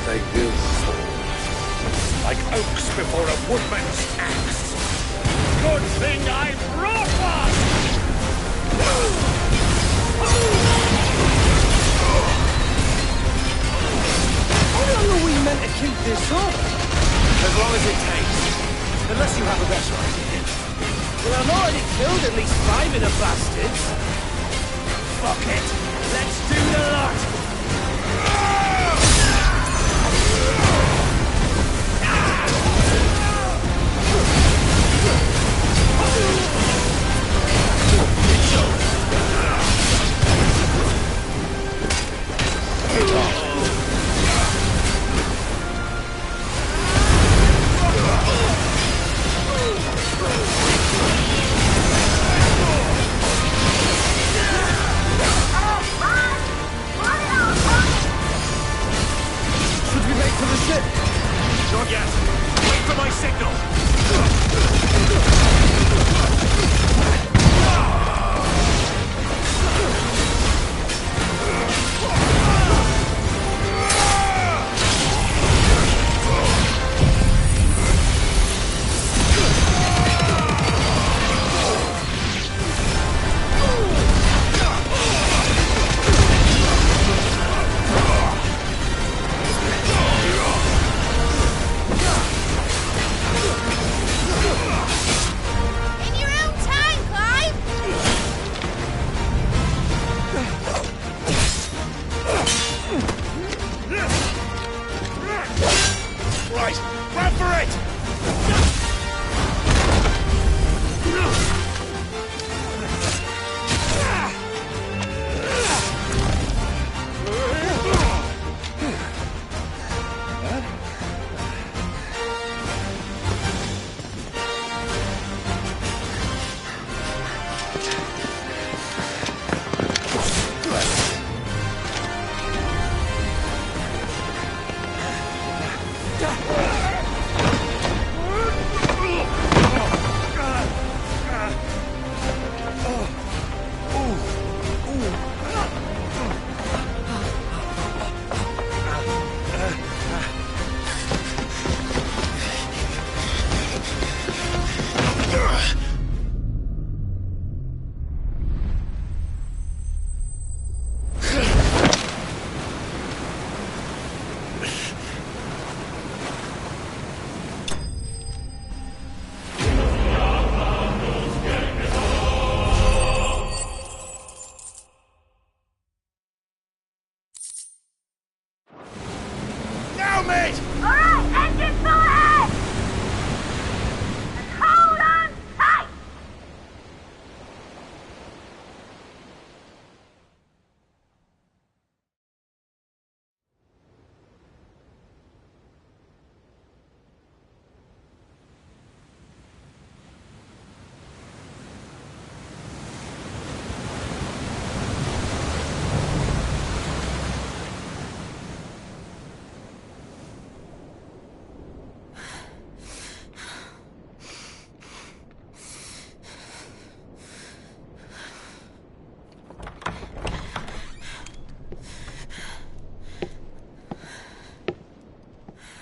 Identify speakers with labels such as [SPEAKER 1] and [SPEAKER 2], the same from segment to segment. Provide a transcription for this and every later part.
[SPEAKER 1] but they will fall. Like oaks before a woodman's axe. Good thing I brought one!
[SPEAKER 2] How long are we meant to keep this up?
[SPEAKER 1] As long as it takes. Unless you have a better idea.
[SPEAKER 2] Well, I've already killed at least 5 of the bastards.
[SPEAKER 1] Fuck it. Let's do the lot. Not yet. Wait for my signal.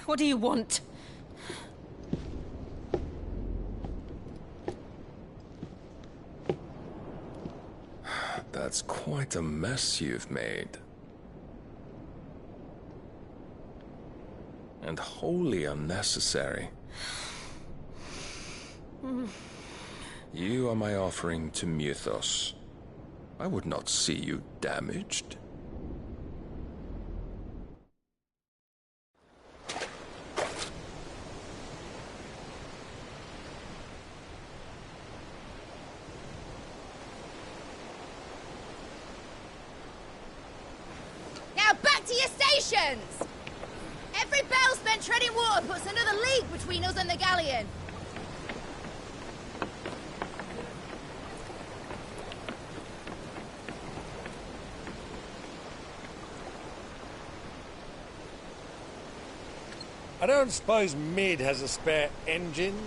[SPEAKER 3] What do you want?
[SPEAKER 4] That's quite a mess you've made. And wholly unnecessary. You are my offering to Mythos. I would not see you damaged.
[SPEAKER 5] Every bell spent treading water puts another league between us and the galleon.
[SPEAKER 1] I don't suppose Mid has a spare engine?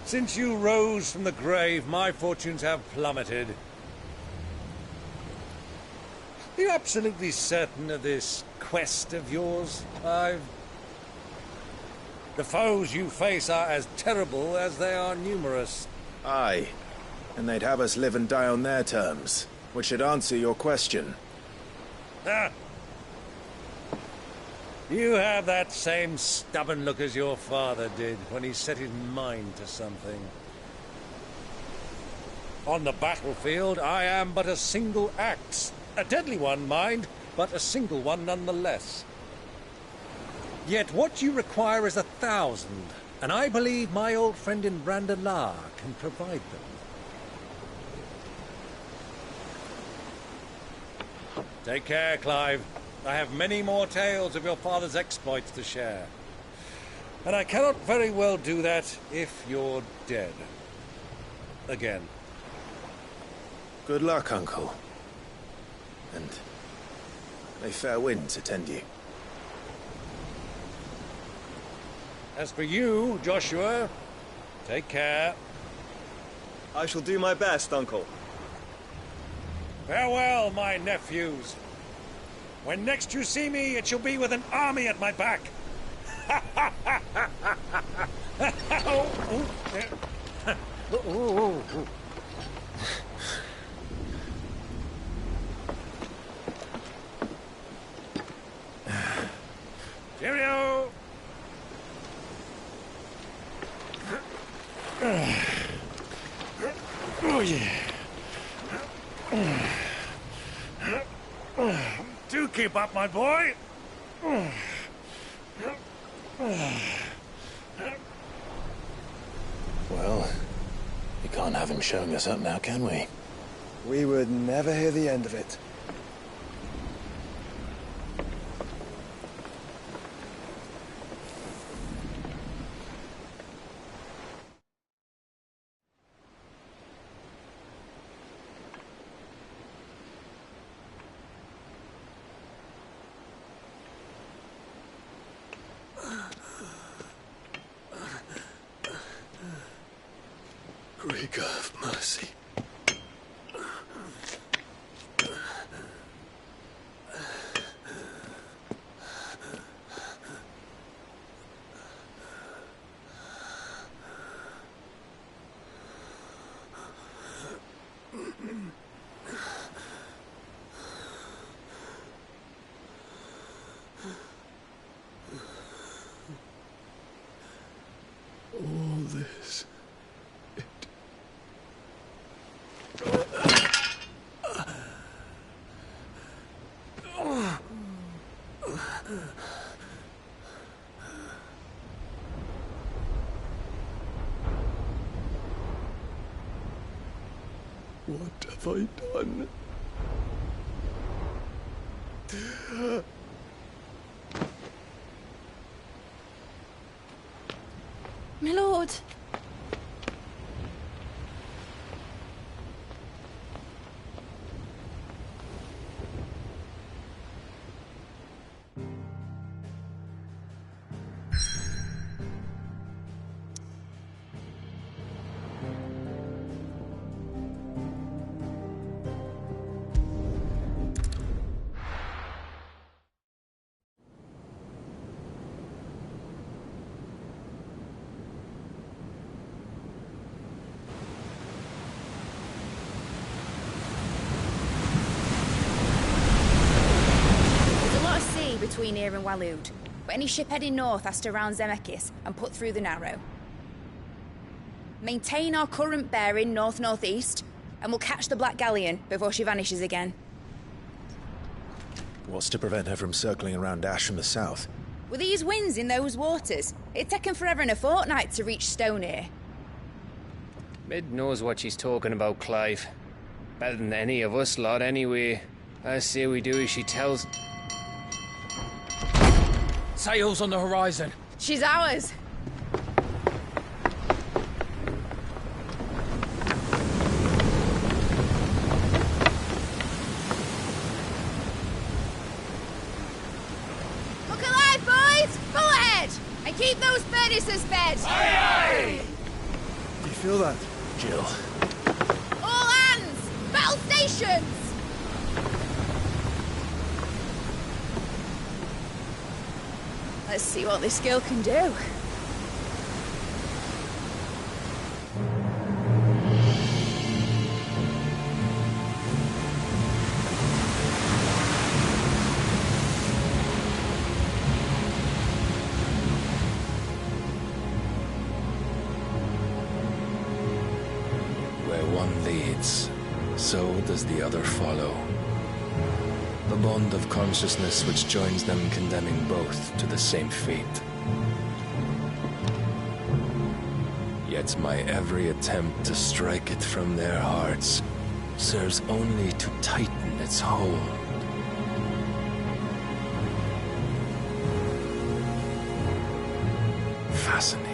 [SPEAKER 1] Since you rose from the grave, my fortunes have plummeted. You
[SPEAKER 3] absolutely certain of this quest of yours, Clive? The foes you face are as terrible as they are numerous.
[SPEAKER 6] Aye, and they'd have us live and die on their terms, which should answer your question.
[SPEAKER 3] Ah. You have that same stubborn look as your father did when he set his mind to something. On the battlefield, I am but a single axe. A deadly one, mind, but a single one nonetheless. Yet what you require is 1,000, and I believe my old friend in Brandalar can provide them. Take care, Clive. I have many more tales of your father's exploits to share. And I cannot very well do that if you're dead. Again.
[SPEAKER 6] Good luck, Uncle. And may fair winds attend you.
[SPEAKER 3] As for you, Joshua, take care.
[SPEAKER 7] I shall do my best, Uncle.
[SPEAKER 3] Farewell, my nephews. When next you see me, it shall be with an army at my back. Cheerio! Oh, yeah. Do keep up, my boy.
[SPEAKER 6] Well, we can't have him showing us up now, can we?
[SPEAKER 2] We would never hear the end of it.
[SPEAKER 6] Krieger of mercy. All this. What have I done?
[SPEAKER 5] My lord. Between here and Waloed, but any ship heading north has to round Zemeckis and put through the Narrow. Maintain our current bearing north-northeast, and we'll catch the Black Galleon before she vanishes again.
[SPEAKER 6] What's to prevent her from circling around Ash from the south?
[SPEAKER 5] With these winds in those waters, it'd taken forever and a fortnight to reach Stonehere.
[SPEAKER 8] Mid knows what she's talking about, Clive. Better than any of us lot, anyway. I say we do as she tells.
[SPEAKER 2] Sails on the horizon.
[SPEAKER 5] She's ours. Look alive, boys! Pull ahead! And keep those furnaces fed!
[SPEAKER 1] Aye, aye!
[SPEAKER 2] Do you feel that?
[SPEAKER 6] Jill.
[SPEAKER 5] All hands! Battle stations! Let's see what this girl can do.
[SPEAKER 4] Where one leads, so does the other follow. The bond of consciousness which joins them condemning both to the same fate. Yet my every attempt to strike it from their hearts serves only to tighten its hold. Fascinating.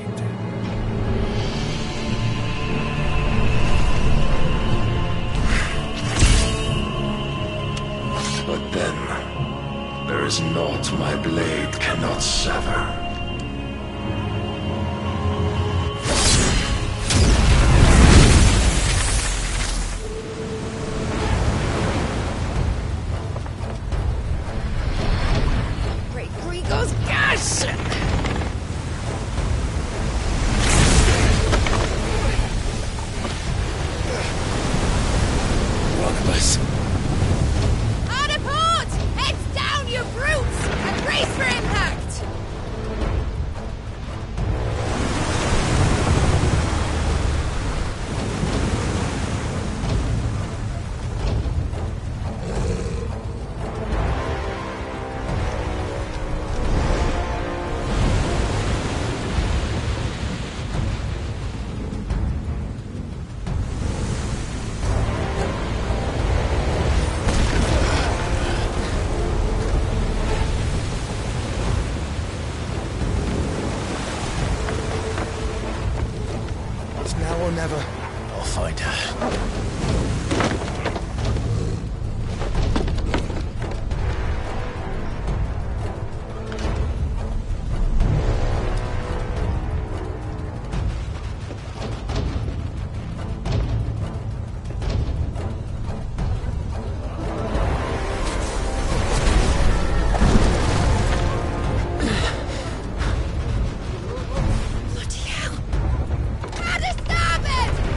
[SPEAKER 4] But then, there is naught my blade cannot sever.
[SPEAKER 5] Great Gregor's gas!
[SPEAKER 4] Rhogbus.
[SPEAKER 5] Heads down, you brutes! And brace for impact!
[SPEAKER 6] It's now or never. I'll find her.
[SPEAKER 5] Bloody hell! How to stop it!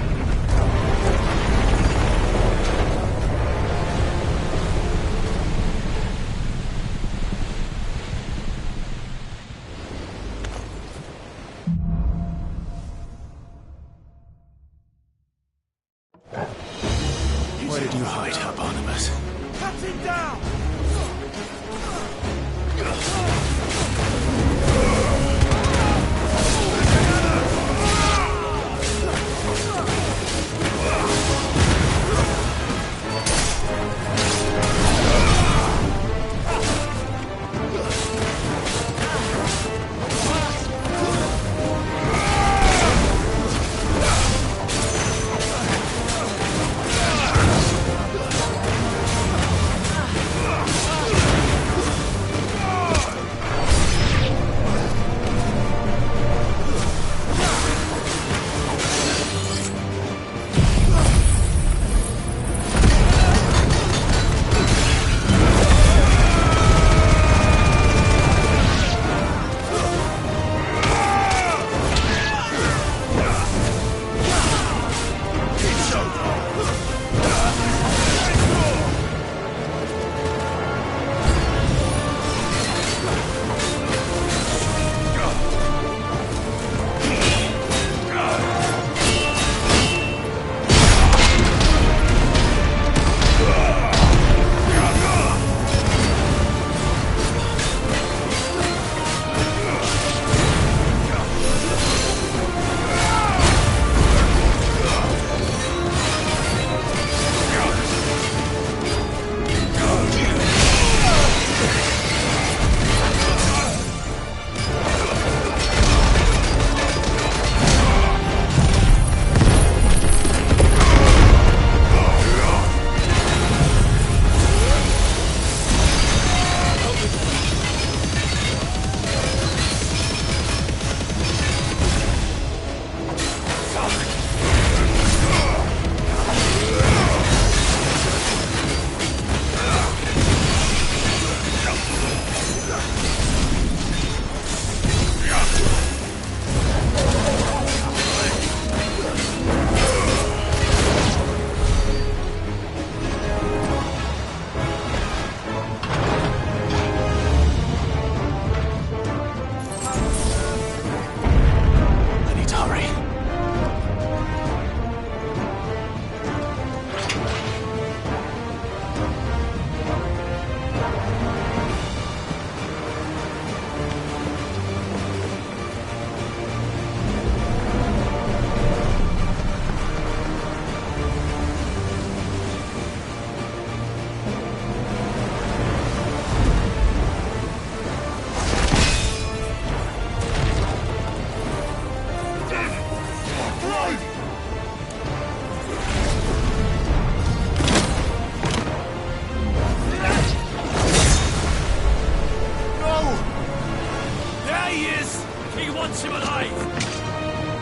[SPEAKER 2] wants him alive!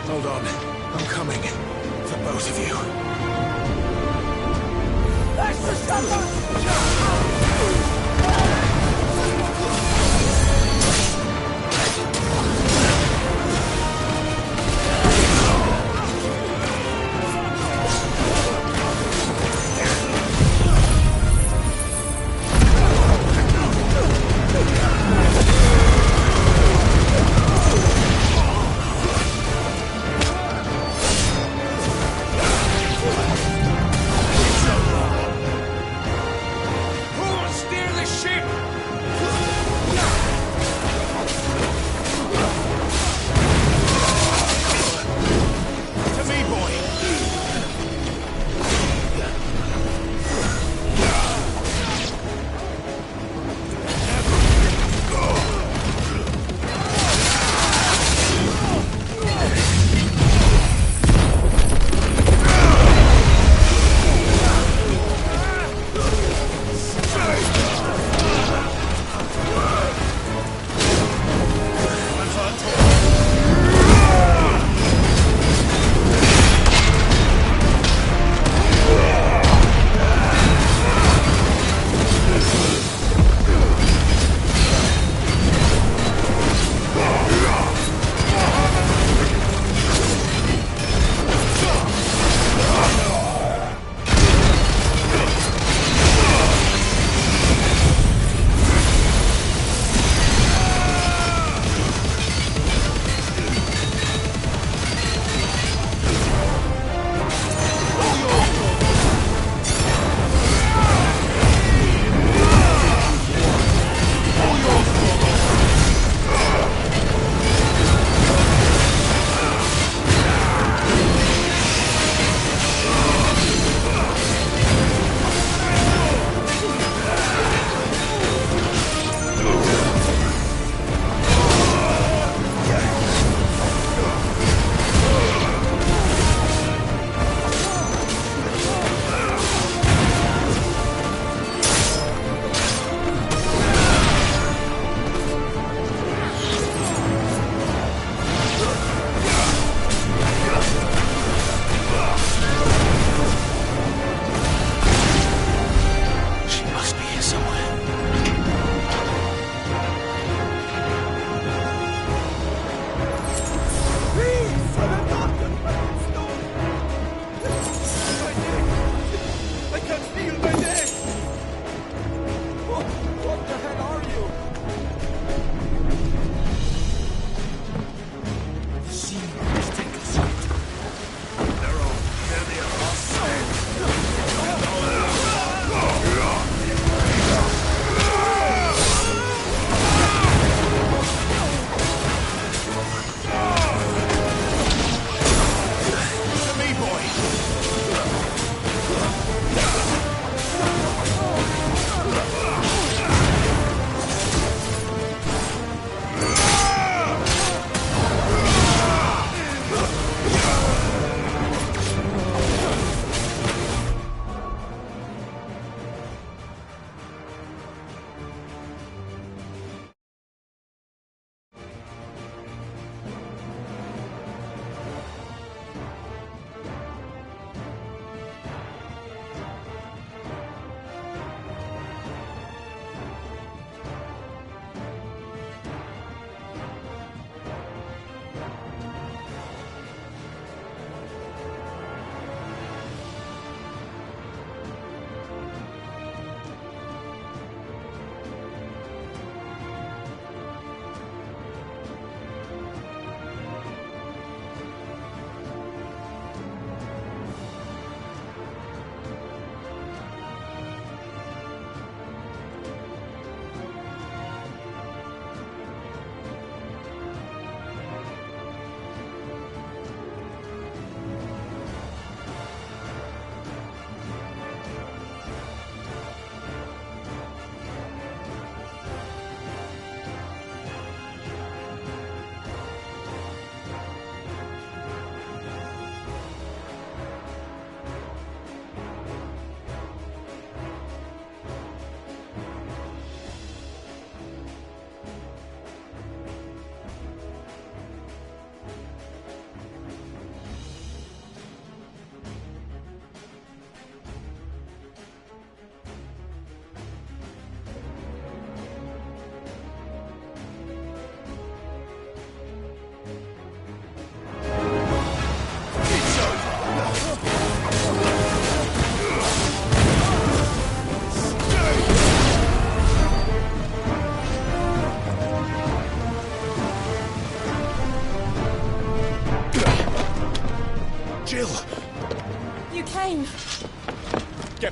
[SPEAKER 6] Hold on. I'm coming. For both of you.
[SPEAKER 2] That's the sucker!
[SPEAKER 6] Who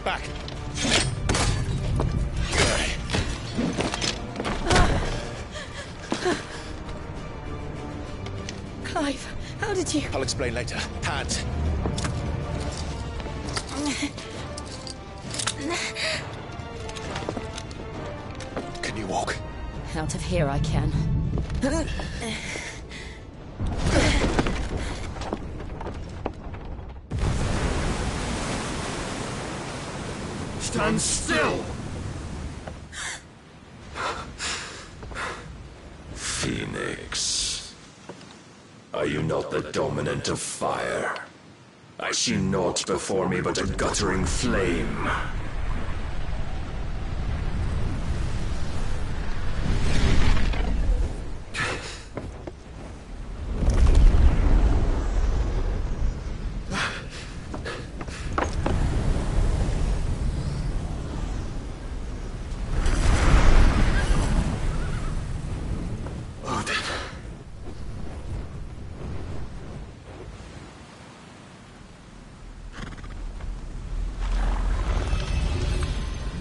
[SPEAKER 1] Get back!
[SPEAKER 5] Clive, how did you...
[SPEAKER 1] I'll explain later. Hands! Can you walk?
[SPEAKER 5] Out of here I can.
[SPEAKER 1] Stand still!
[SPEAKER 4] Phoenix. Are you not the dominant of fire? I see naught before me but a guttering flame.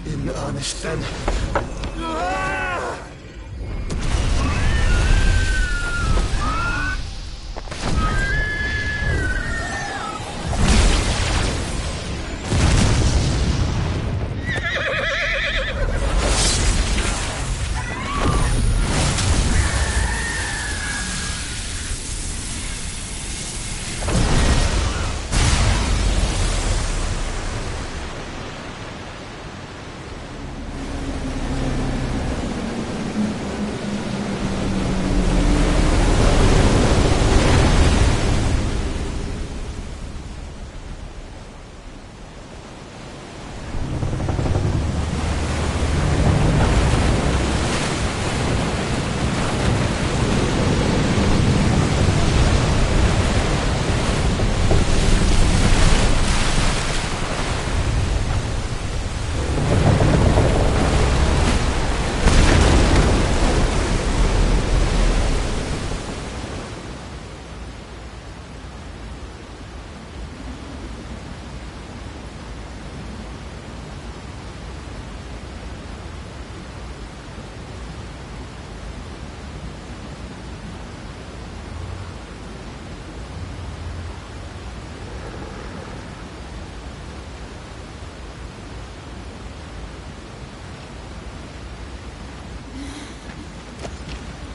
[SPEAKER 1] In earnest, then.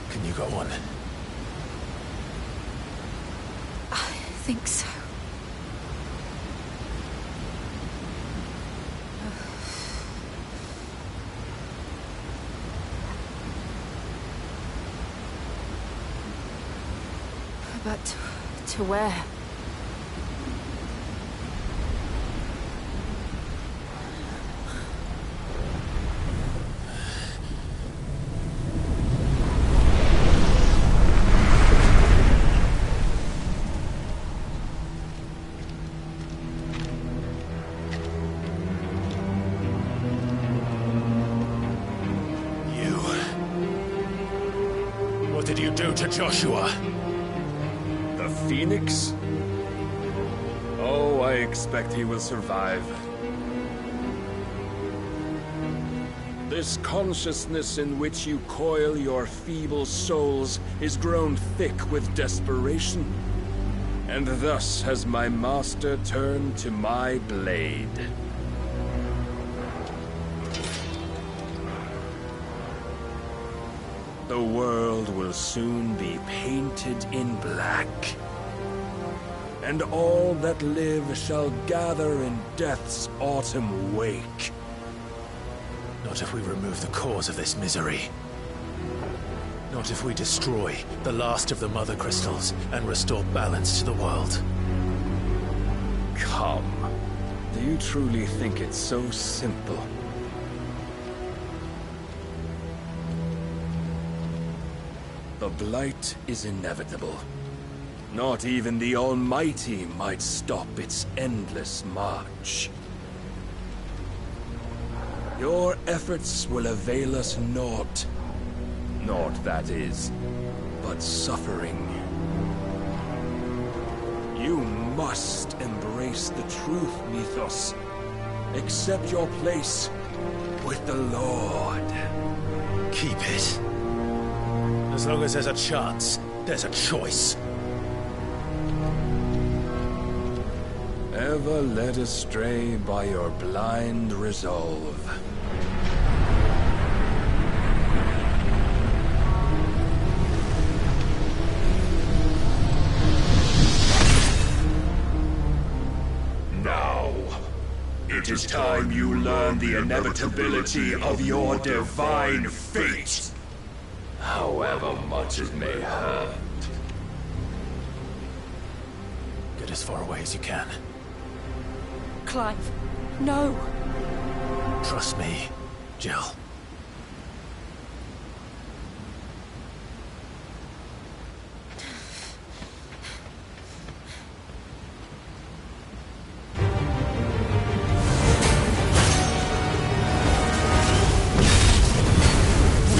[SPEAKER 6] Can you go on?
[SPEAKER 5] I think so. But to where?
[SPEAKER 1] What did you do to Joshua?
[SPEAKER 4] The Phoenix? Oh, I expect he will survive. This consciousness in which you coil your feeble souls is grown thick with desperation. And thus has my master turned to my blade. The world will soon be painted in black. And all that live shall gather in death's autumn wake.
[SPEAKER 6] Not if we remove the cause of this misery. Not if we destroy the last of the Mother Crystals and restore balance to the world.
[SPEAKER 4] Come. Do you truly think it's so simple? The Blight is inevitable. Not even the Almighty might stop its endless march. Your efforts will avail us naught. Naught, that is, but suffering. You must embrace the truth, Mythos. Accept your place with the Lord.
[SPEAKER 6] Keep it. As long as there's a chance, there's a choice.
[SPEAKER 4] Ever led astray by your blind resolve.
[SPEAKER 1] Now, it is time you learn the inevitability of your divine fate, however much it may hurt.
[SPEAKER 6] Get as far away as you can.
[SPEAKER 9] Clive, no.
[SPEAKER 6] Trust me, Jill.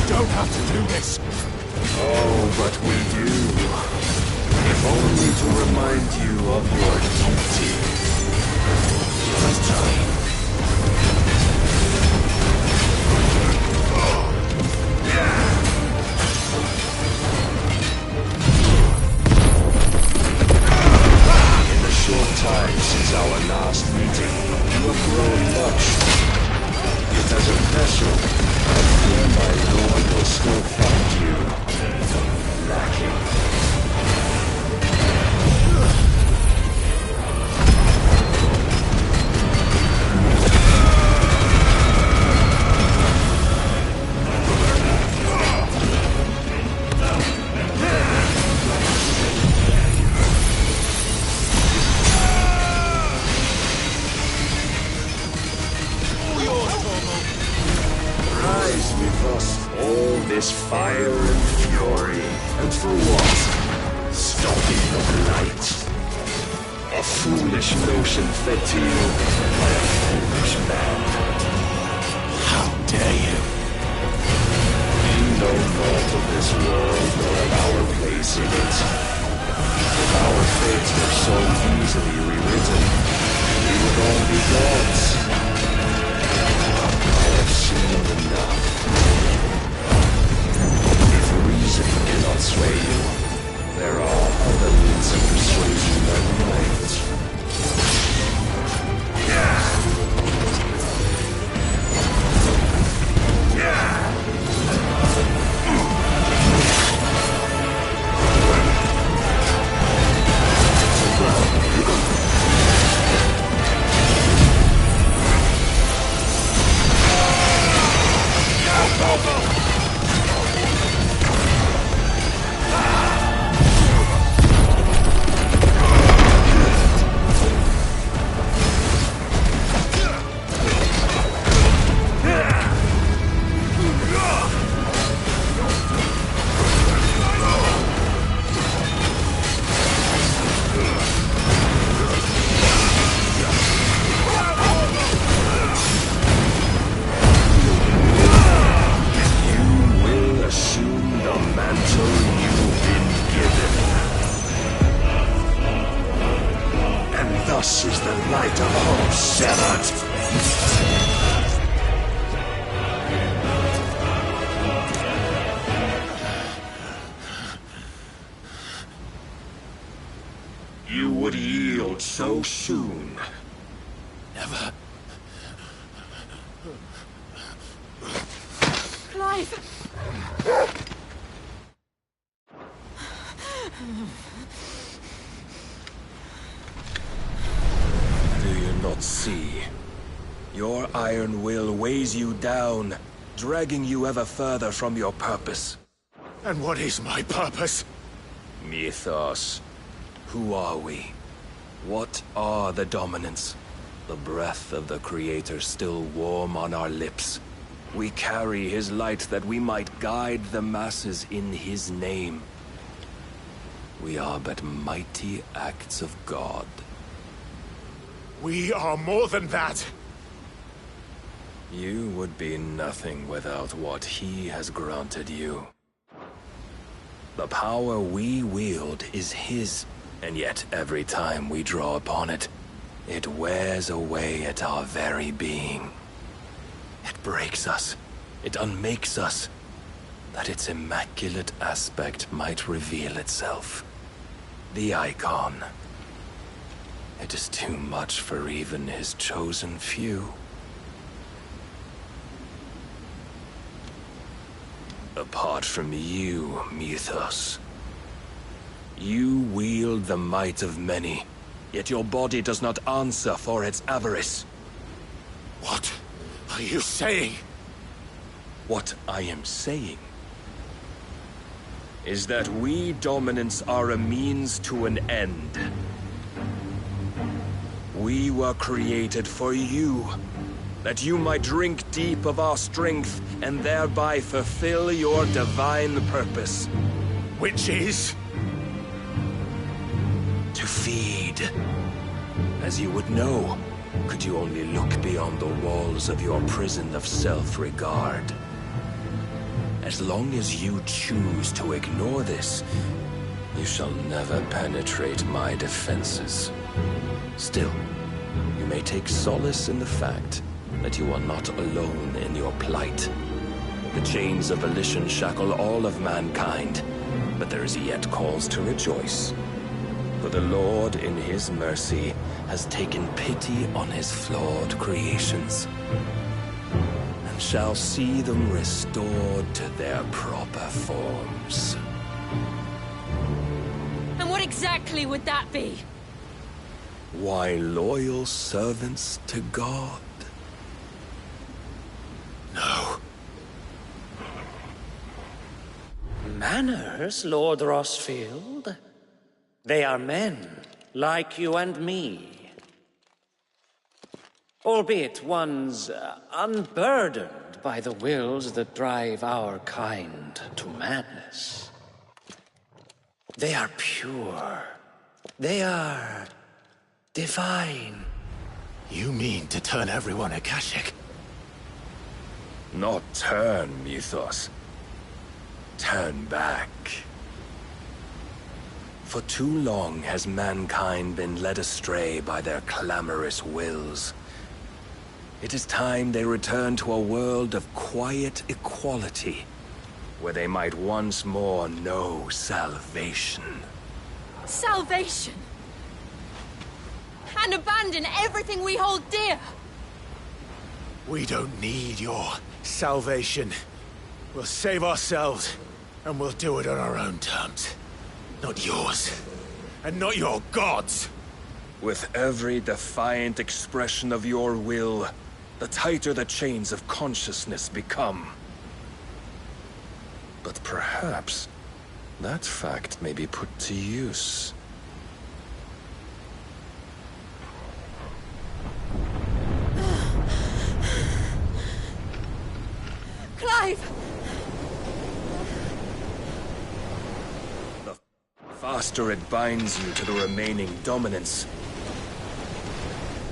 [SPEAKER 1] Don't have to do this. Oh, but we do. If only to remind you of your duty. This time. In the short time since our last meeting, you have grown much. Yet as a vessel, I fear my lord will still find you lacking. Rise with us, all this fire and fury. And for what? Stopping the blight. A foolish notion fed to you by a foolish man.
[SPEAKER 6] How dare you?
[SPEAKER 1] You know naught of this world nor of our place in it. If our fates were so easily rewritten, we would all be gods. I have seen enough. If reason cannot sway you, there are other means of persuasion that might. Thus is the light of hope severed. You would yield so soon.
[SPEAKER 6] Never.
[SPEAKER 9] Clive!
[SPEAKER 4] Do you not see? Your iron will weighs you down, dragging you ever further from your purpose.
[SPEAKER 6] And what is my purpose?
[SPEAKER 4] Mythos. Who are we? What are the dominants? The breath of the Creator still warm on our lips. We carry his light that we might guide the masses in his name. We are but mighty acts of God.
[SPEAKER 6] We are more than that.
[SPEAKER 4] You would be nothing without what he has granted you. The power we wield is his, and yet every time we draw upon it,
[SPEAKER 1] It wears away at our very being. It breaks us. It unmakes us, that its immaculate aspect might reveal itself. The icon. It is too much for even his chosen few. Apart from you, Mythos. You wield the might of many, yet your body does not answer for its avarice.
[SPEAKER 6] What are you saying?
[SPEAKER 1] What I am saying is that we dominants are a means to an end. We were created for you, that you might drink deep of our strength and thereby fulfill your divine purpose.
[SPEAKER 6] Which is?
[SPEAKER 1] To feed. As you would know, could you only look beyond the walls of your prison of self-regard. As long as you choose to ignore this, you shall never penetrate my defenses. Still, you may take solace in the fact that you are not alone in your plight. The chains of volition shackle all of mankind, but there is yet cause to rejoice. For the Lord, in his mercy, has taken pity on his flawed creations, and shall see them restored to their proper forms.
[SPEAKER 9] And what exactly would that be?
[SPEAKER 1] Why, loyal servants to God.
[SPEAKER 6] No.
[SPEAKER 2] Manners, Lord Rosfield? They are men, like you and me. Albeit ones unburdened by the wills that drive our kind to madness. They are pure. They are divine.
[SPEAKER 6] You mean to turn everyone Akashic?
[SPEAKER 1] Not turn, Mythos. Turn back. For too long has mankind been led astray by their clamorous wills. It is time they return to a world of quiet equality, where they might once more know salvation.
[SPEAKER 9] Salvation! And abandon everything we hold dear!
[SPEAKER 6] We don't need your salvation. We'll save ourselves, and we'll do it on our own terms. Not yours. And not your gods!
[SPEAKER 1] With every defiant expression of your will, the tighter the chains of consciousness become. But perhaps that fact may be put to use.
[SPEAKER 9] Clive!
[SPEAKER 1] The faster it binds you to the remaining dominance,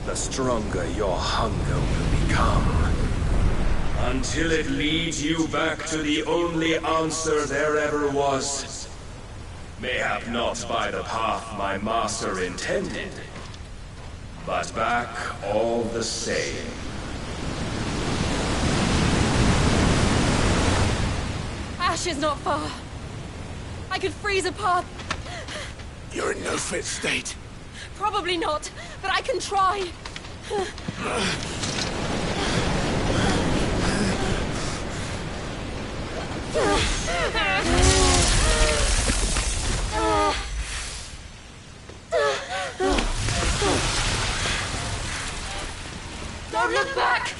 [SPEAKER 1] the stronger your hunger will become. Until it leads you back to the only answer there ever was. Mayhap not by the path my master intended, but back all the same.
[SPEAKER 9] Ash is not far. I could freeze a path.
[SPEAKER 6] You're in no fit state.
[SPEAKER 9] Probably not, but I can try. Don't look back!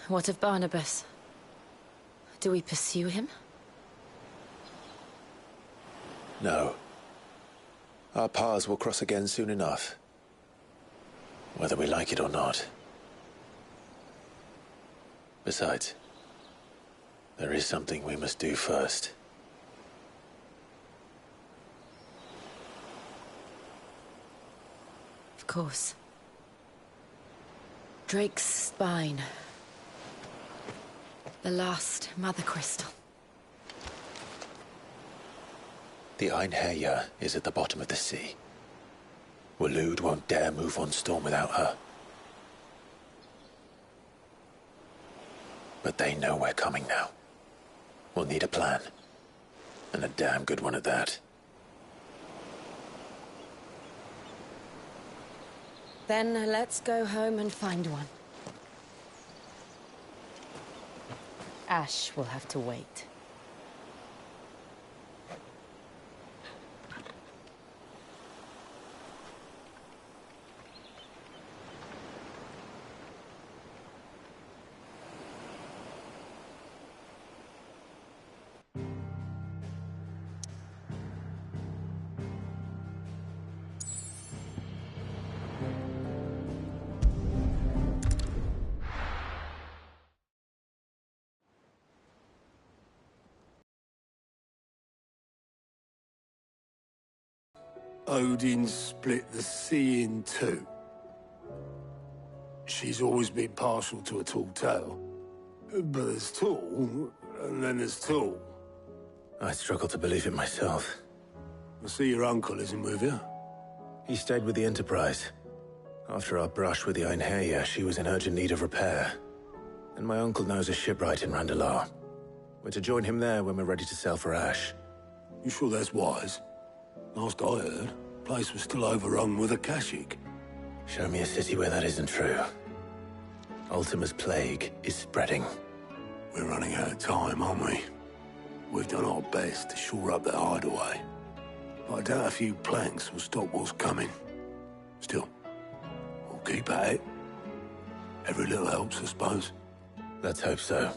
[SPEAKER 9] What of Barnabas? Do we pursue him?
[SPEAKER 6] No. Our paths will cross again soon enough. Whether we like it or not. Besides, there is something we must do first.
[SPEAKER 9] Of course. Drake's spine. The last Mother Crystal.
[SPEAKER 6] The Einherjar is at the bottom of the sea. Waloed won't dare move on Storm without her. But they know we're coming now. We'll need a plan. And a damn good one at that.
[SPEAKER 9] Then let's go home and find one. Ash will have to wait.
[SPEAKER 10] Odin split the sea in two. She's always been partial to a tall tale. But there's tall, and then there's tall.
[SPEAKER 6] I struggle to believe it myself.
[SPEAKER 10] I see your uncle isn't with you.
[SPEAKER 6] He stayed with the Enterprise. After our brush with the Einherjar, she was in urgent need of repair. And my uncle knows a shipwright in Randalar. We're to join him there when we're ready to sail for Ash.
[SPEAKER 10] You sure that's wise? Last I heard, the place was still overrun with Akashic.
[SPEAKER 6] Show me a city where that isn't true. Ultima's plague is spreading.
[SPEAKER 10] We're running out of time, aren't we? We've done our best to shore up that hideaway. But I doubt a few planks will stop what's coming. Still, we'll keep at it. Every little helps, I suppose.
[SPEAKER 6] Let's hope so.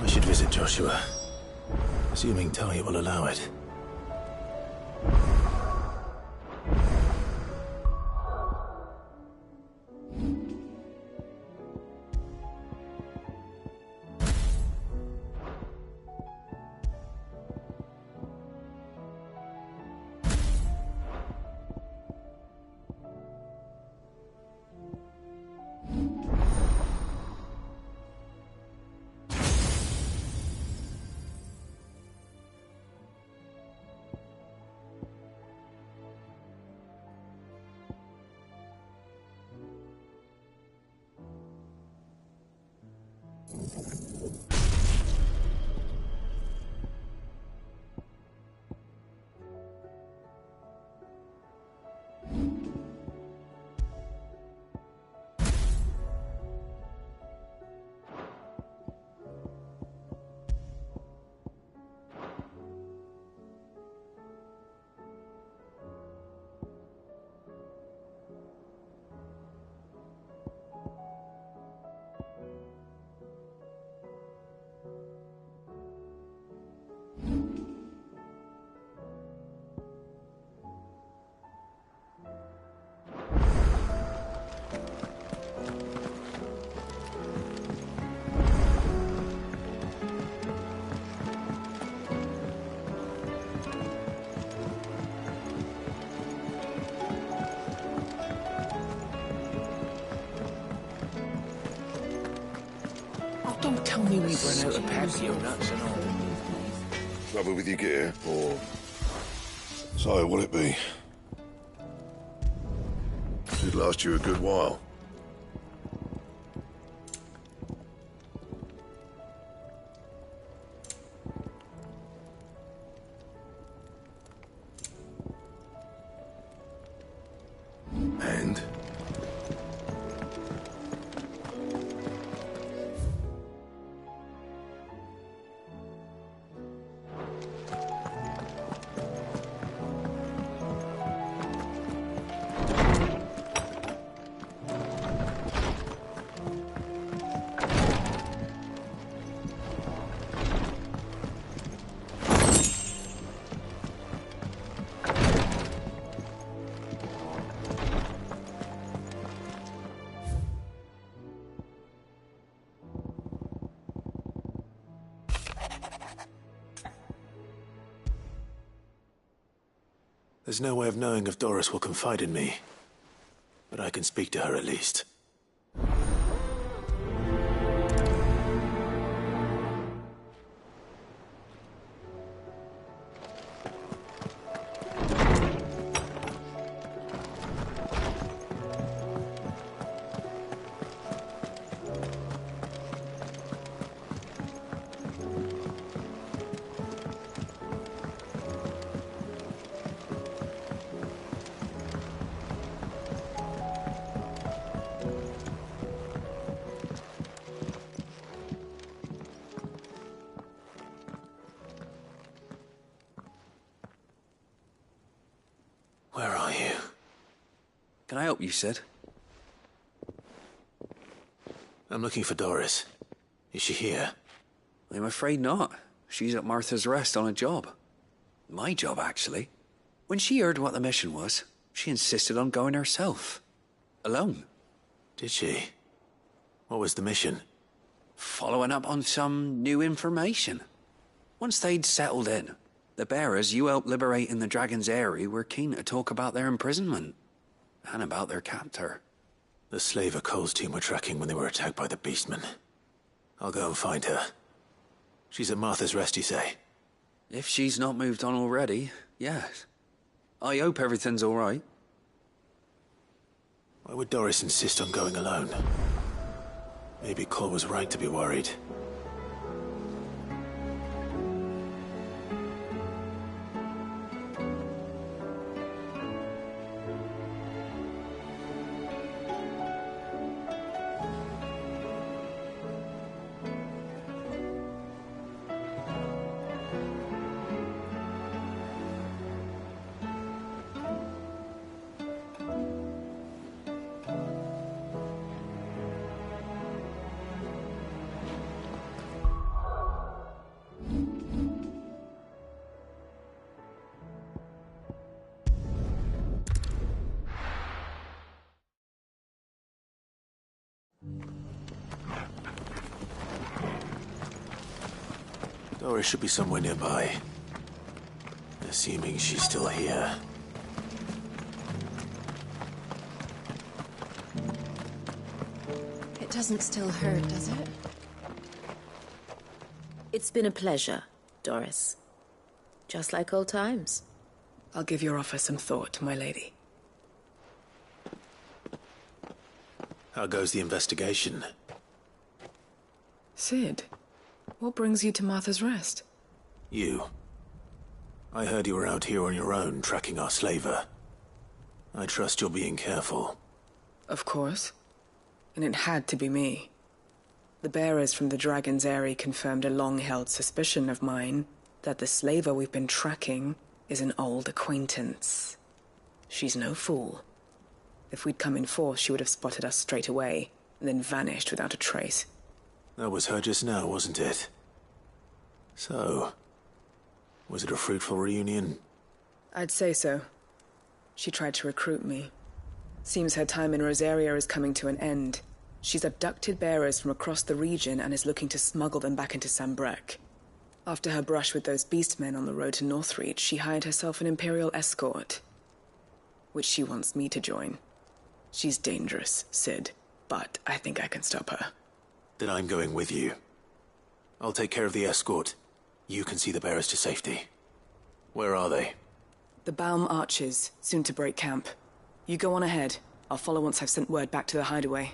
[SPEAKER 6] We should visit Joshua, assuming Talia will allow it.
[SPEAKER 2] Don't tell me we've run out of patio nuts and all.
[SPEAKER 11] Trouble with your gear, or... So, what'll it be? Should last you a good while. And?
[SPEAKER 6] There's no way of knowing if Doris will confide in me. But I can speak to her at least. Where are you?
[SPEAKER 12] Can I help you, Sid?
[SPEAKER 6] I'm looking for Doris. Is she here?
[SPEAKER 12] I'm afraid not. She's at Martha's Rest on a job. My job, actually. When she heard what the mission was, she insisted on going herself. Alone.
[SPEAKER 6] Did she? What was the mission?
[SPEAKER 12] Following up on some new information. Once they'd settled in, the bearers you helped liberate in the Dragon's Eyrie were keen to talk about their imprisonment. And about their captor.
[SPEAKER 6] The slaver Cole's team were tracking when they were attacked by the Beastmen. I'll go and find her. She's at Martha's Rest, you say?
[SPEAKER 12] If she's not moved on already, yes. I hope everything's all right.
[SPEAKER 6] Why would Doris insist on going alone? Maybe Cole was right to be worried. Doris should be somewhere nearby. Assuming she's still here.
[SPEAKER 13] It doesn't still hurt, does it?
[SPEAKER 14] It's been a pleasure, Doris. Just like old times.
[SPEAKER 15] I'll give your offer some thought, my lady.
[SPEAKER 6] How goes the investigation?
[SPEAKER 15] Sid, what brings you to Martha's Rest?
[SPEAKER 6] You. I heard you were out here on your own, tracking our slaver. I trust you're being careful.
[SPEAKER 15] Of course. And it had to be me. The bearers from the Dragon's Eyrie confirmed a long-held suspicion of mine that the slaver we've been tracking is an old acquaintance. She's no fool. If we'd come in force, she would have spotted us straight away, and then vanished without a trace.
[SPEAKER 6] That was her just now, wasn't it? So, was it a fruitful reunion?
[SPEAKER 15] I'd say so. She tried to recruit me. Seems her time in Rosaria is coming to an end. She's abducted bearers from across the region and is looking to smuggle them back into Sanbreque. After her brush with those beastmen on the road to Northreach, she hired herself an Imperial escort, which she wants me to join. She's dangerous, Sid, but I think I can stop her.
[SPEAKER 6] Then I'm going with you. I'll take care of the escort. You can see the bearers to safety. Where are they?
[SPEAKER 15] The Baum Archers, soon to break camp. You go on ahead. I'll follow once I've sent word back to the hideaway.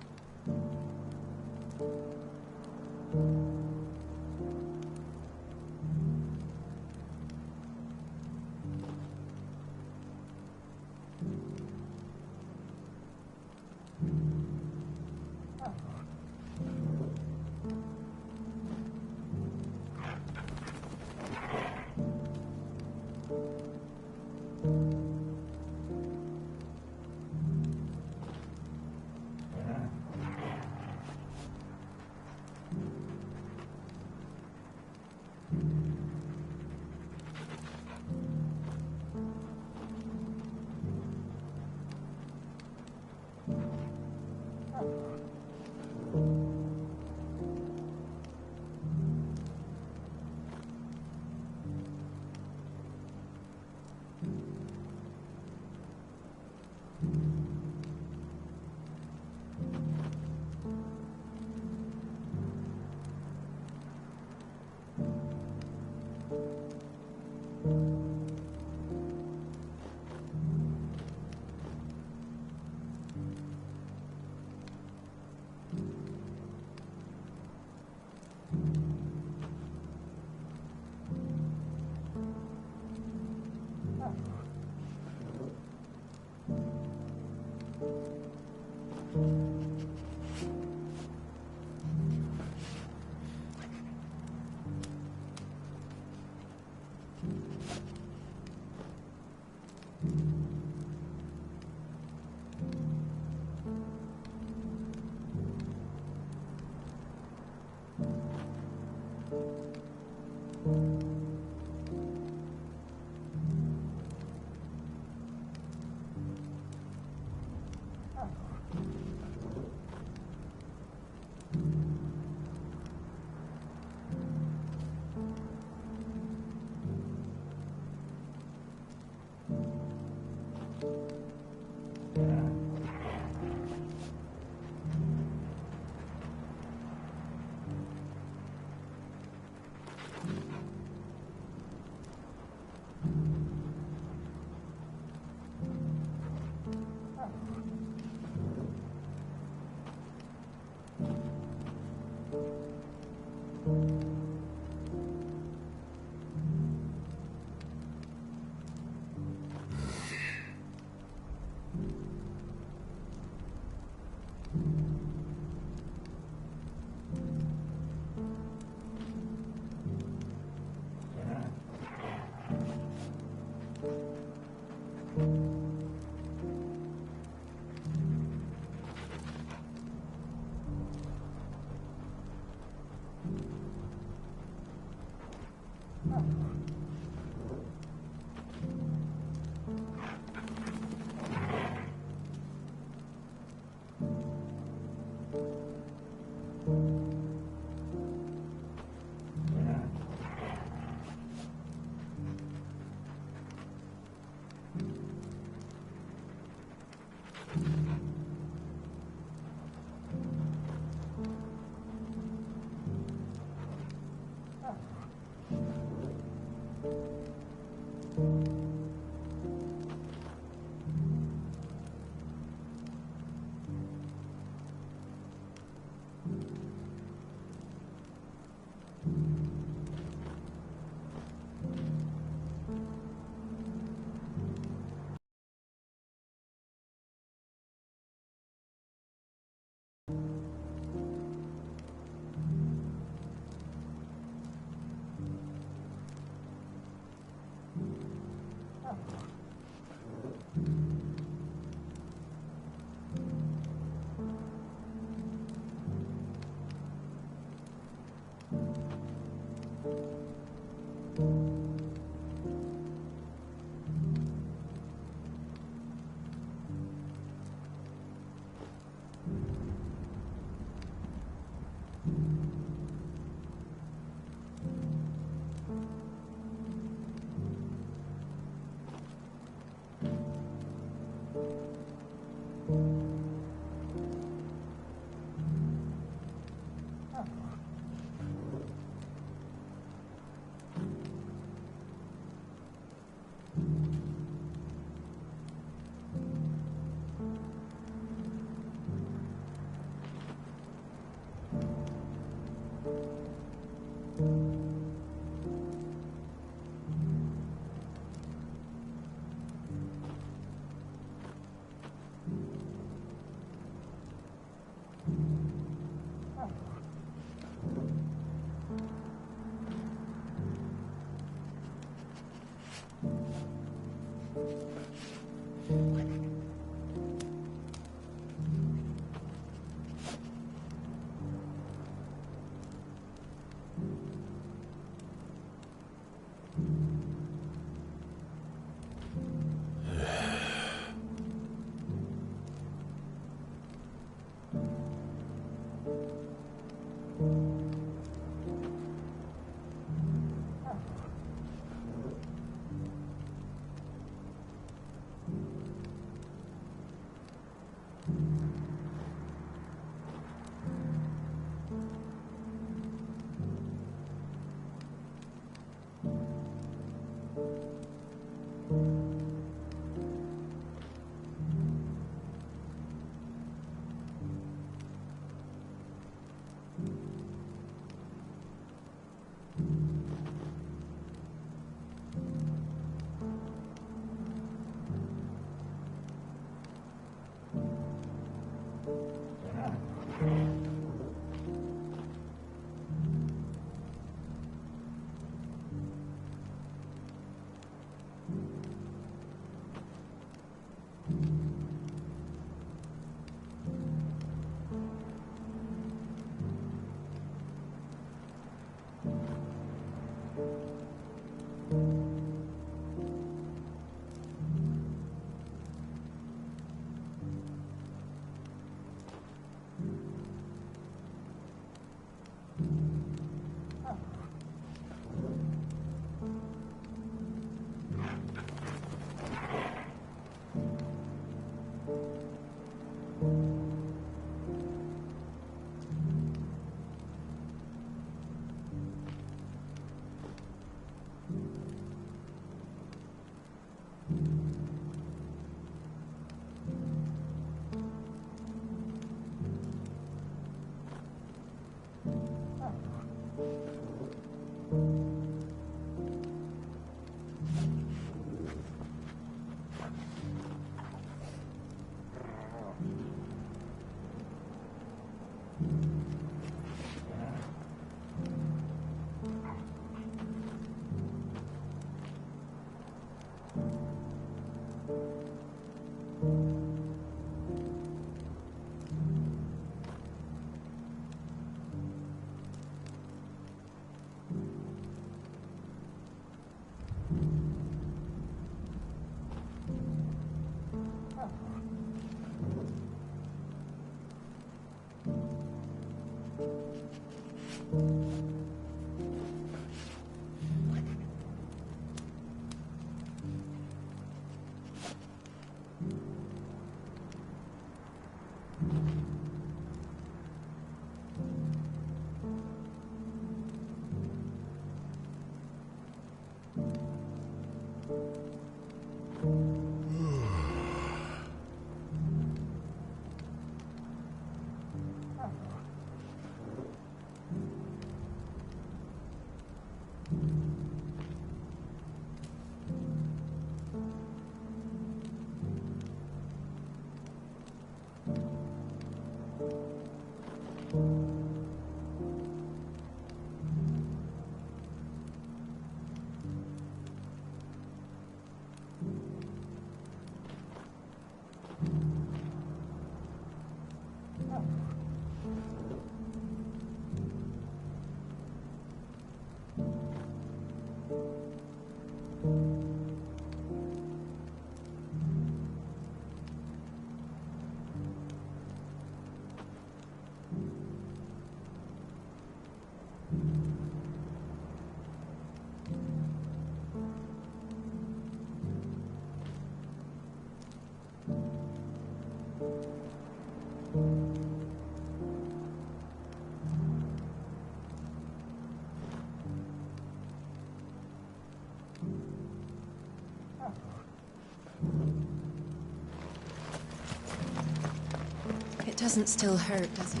[SPEAKER 13] Doesn't still hurt, does it?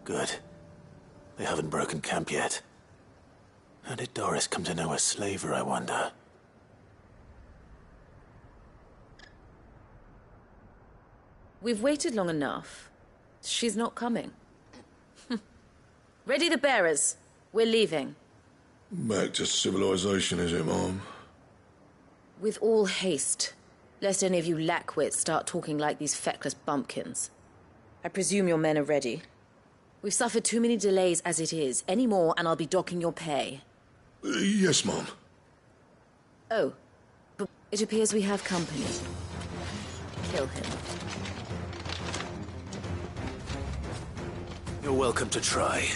[SPEAKER 6] Good. They haven't broken camp yet. How did Doris come to know a slaver, I wonder?
[SPEAKER 14] We've waited long enough. She's not coming. Ready the bearers. We're leaving.
[SPEAKER 11] Back to civilization, is it, Mom?
[SPEAKER 14] With all haste, lest any of you lackwits start talking like these feckless bumpkins. I presume your men are ready. We've suffered too many delays as it is. Any more and I'll be docking your pay.
[SPEAKER 11] Yes, Mom.
[SPEAKER 14] Oh, but it appears we have company. Kill him.
[SPEAKER 6] You're welcome to try.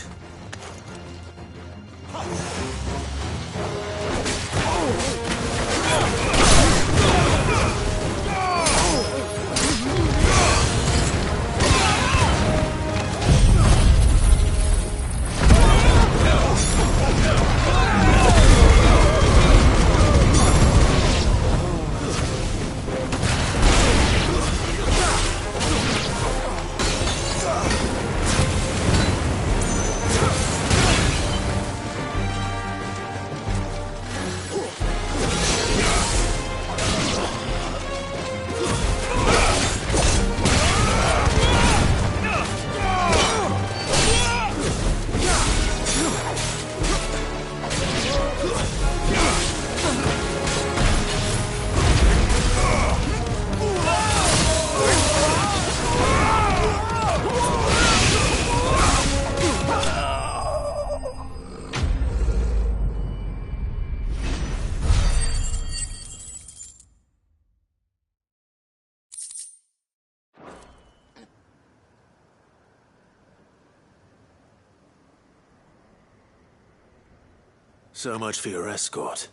[SPEAKER 6] So much for your escort.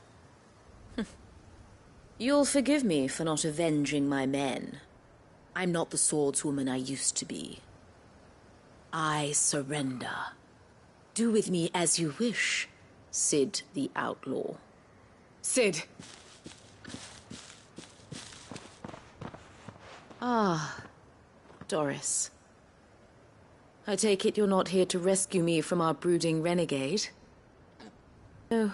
[SPEAKER 14] You'll forgive me for not avenging my men. I'm not the swordswoman I used to be. I surrender. Do with me as you wish, Cid the Outlaw.
[SPEAKER 15] Cid!
[SPEAKER 14] Ah, Doris. I take it you're not here to rescue me from our brooding renegade? No.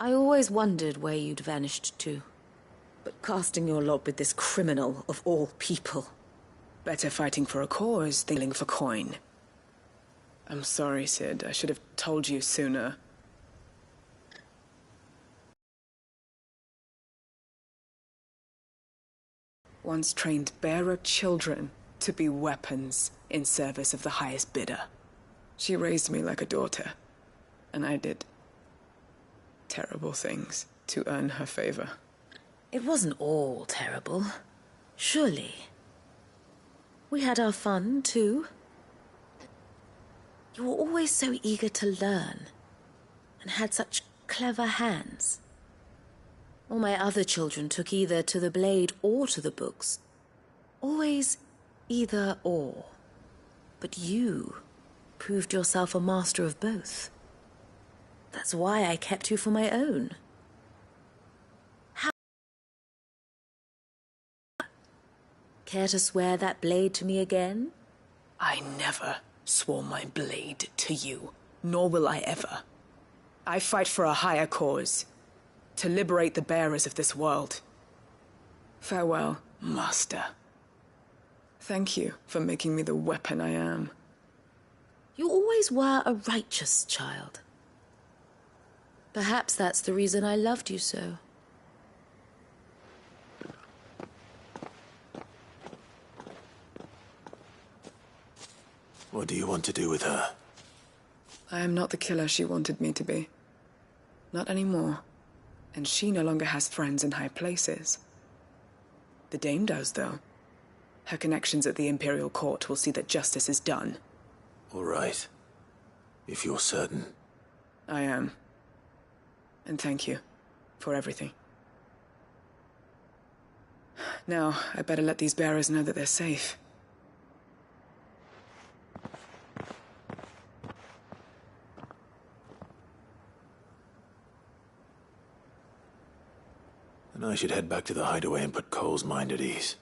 [SPEAKER 14] I always wondered where you'd vanished to. But casting your lot with this criminal of all people.
[SPEAKER 15] Better fighting for a cause than dealing for coin. I'm sorry, Cid. I should have told you sooner. Once trained bearer children to be weapons in service of the highest bidder. She raised me like a daughter, and I did terrible things to earn her favor.
[SPEAKER 14] It wasn't all terrible, surely. We had our fun, too. You were always so eager to learn, and had such clever hands. All my other children took either to the blade or to the books. Always either or. But you proved yourself a master of both. That's why I kept you for my own. How? Care to swear that blade to me again?
[SPEAKER 15] I never swore my blade to you, nor will I ever. I fight for a higher cause, to liberate the bearers of this world. Farewell, Master. Thank you for making me the weapon I am.
[SPEAKER 14] You always were a righteous child. Perhaps that's the reason I loved you so.
[SPEAKER 6] What do you want to do with her?
[SPEAKER 15] I am not the killer she wanted me to be. Not anymore. And she no longer has friends in high places. The Dame does, though. Her connections at the Imperial Court will see that justice is done.
[SPEAKER 6] All right. If you're certain.
[SPEAKER 15] I am. And thank you for everything. Now, I better let these bearers know that they're safe.
[SPEAKER 6] And I should head back to the hideaway and put Cole's mind at ease.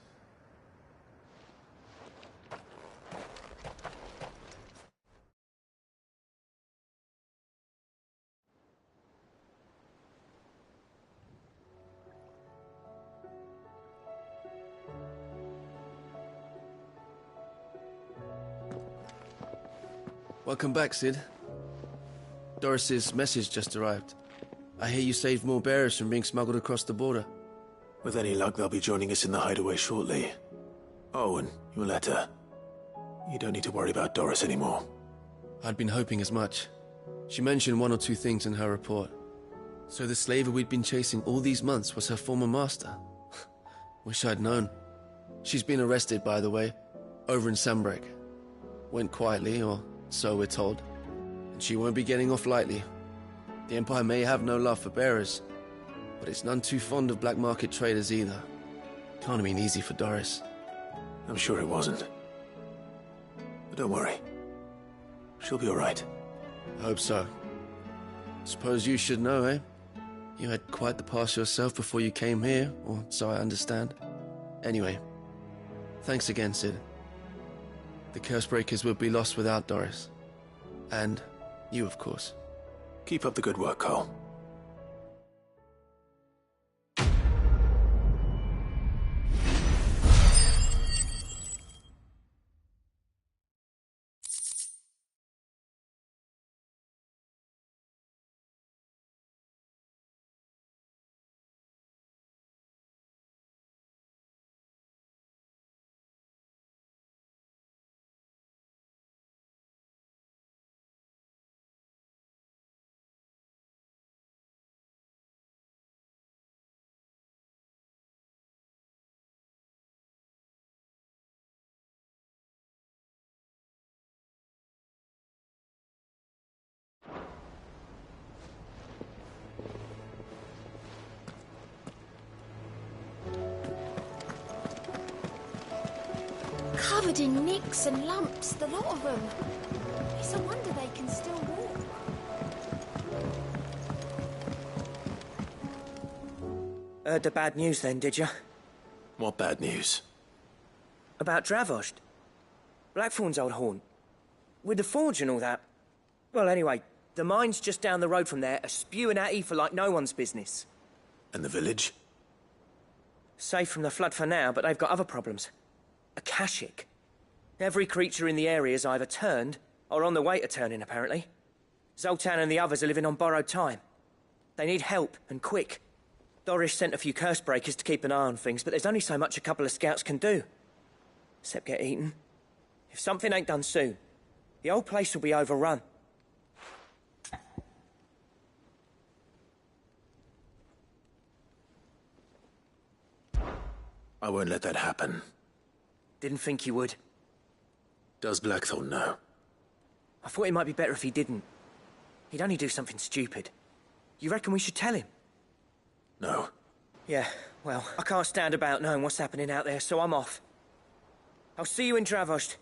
[SPEAKER 16] Welcome back, Cid. Doris's message just arrived. I hear you saved more bearers from being smuggled across the border.
[SPEAKER 6] With any luck, they'll be joining us in the hideaway shortly. Oh, and your letter. You don't need to worry about Doris anymore.
[SPEAKER 16] I'd been hoping as much. She mentioned one or two things in her report. So the slaver we'd been chasing all these months was her former master. Wish I'd known. She's been arrested, by the way, over in Sanbreque. Went quietly, or so we're told. And she won't be getting off lightly. The Empire may have no love for bearers, but it's none too fond of black market traders either. Can't have been easy for Doris.
[SPEAKER 6] I'm sure it wasn't. But don't worry. She'll be all right.
[SPEAKER 16] I hope so. Suppose you should know, eh? You had quite the past yourself before you came here, or so I understand. Anyway, thanks again, Cid. The Cursebreakers would be lost without Doris. And you, of course.
[SPEAKER 6] Keep up the good work, Cole.
[SPEAKER 5] Covered in nicks and lumps, the lot of them. It's a wonder they can still walk.
[SPEAKER 17] Heard the bad news then, did you?
[SPEAKER 6] What bad news?
[SPEAKER 17] About Dravost. Blackthorn's old haunt. With the forge and all that. Well, anyway, the mines just down the road from there are spewing out ether like no one's business.
[SPEAKER 6] And the village?
[SPEAKER 17] Safe from the flood for now, but they've got other problems. Akashic. Every creature in the area's either turned, or on the way to turning, apparently. Zoltan and the others are living on borrowed time. They need help, and quick. Doris sent a few Cursebreakers to keep an eye on things, but there's only so much a couple of scouts can do. Except get eaten. If something ain't done soon, the old place will be overrun.
[SPEAKER 6] I won't let that happen.
[SPEAKER 17] Didn't think you would.
[SPEAKER 6] Does Blackthorn know?
[SPEAKER 17] I thought it might be better if he didn't. He'd only do something stupid. You reckon we should tell him?
[SPEAKER 6] No.
[SPEAKER 17] Yeah, well, I can't stand about knowing what's happening out there, so I'm off. I'll see you in Dravost.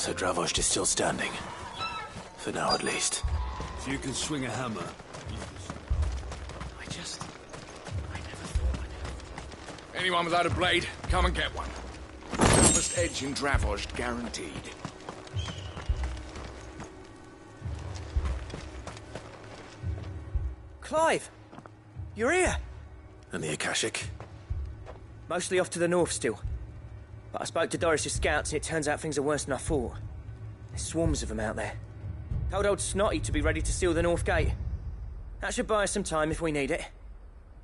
[SPEAKER 6] So Dravost is still standing. For now, at least.
[SPEAKER 10] If you can swing a hammer...
[SPEAKER 1] Anyone without a blade, come and get one. Sharpest edge in Dravost, guaranteed.
[SPEAKER 17] Clive! You're here!
[SPEAKER 6] And the Akashic?
[SPEAKER 17] Mostly off to the north still. But I spoke to Doris's scouts and it turns out things are worse than I thought. There's swarms of them out there. Told old Snotty to be ready to seal the north gate. That should buy us some time if we need it.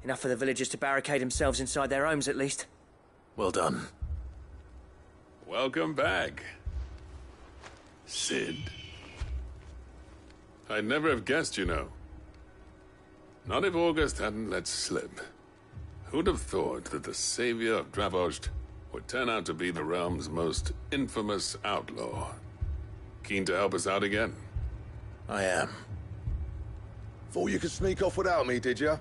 [SPEAKER 17] Enough for the villagers to barricade themselves inside their homes, at least.
[SPEAKER 6] Well done.
[SPEAKER 18] Welcome back, Cid. I'd never have guessed, you know. Not if August hadn't let slip. Who'd have thought that the savior of Dravost would turn out to be the realm's most infamous outlaw? Keen to help us out again?
[SPEAKER 6] I am.
[SPEAKER 11] Thought you could sneak off without me, did ya?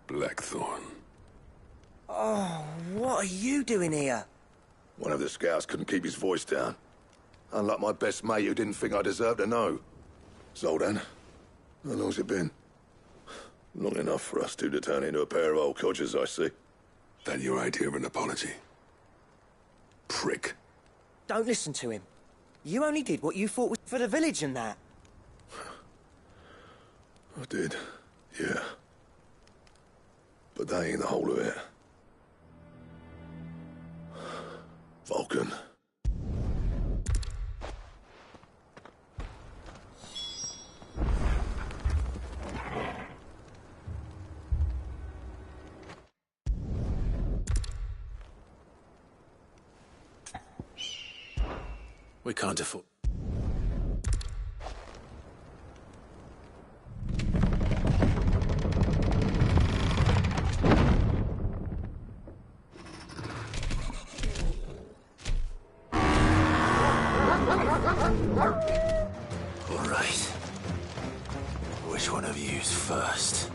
[SPEAKER 18] Blackthorn.
[SPEAKER 17] Oh, what are you doing here?
[SPEAKER 11] One of the scouts couldn't keep his voice down. Unlike my best mate who didn't think I deserved to know. Zoltan, how long's it been? Long enough for us two to turn into a pair of old codgers, I see.
[SPEAKER 18] That your idea of an apology? Prick.
[SPEAKER 17] Don't listen to him. You only did what you thought was for the village and that.
[SPEAKER 11] I did, yeah. But that ain't the whole of it. Vulcan.
[SPEAKER 6] We can't afford... All right. Which one of you's first?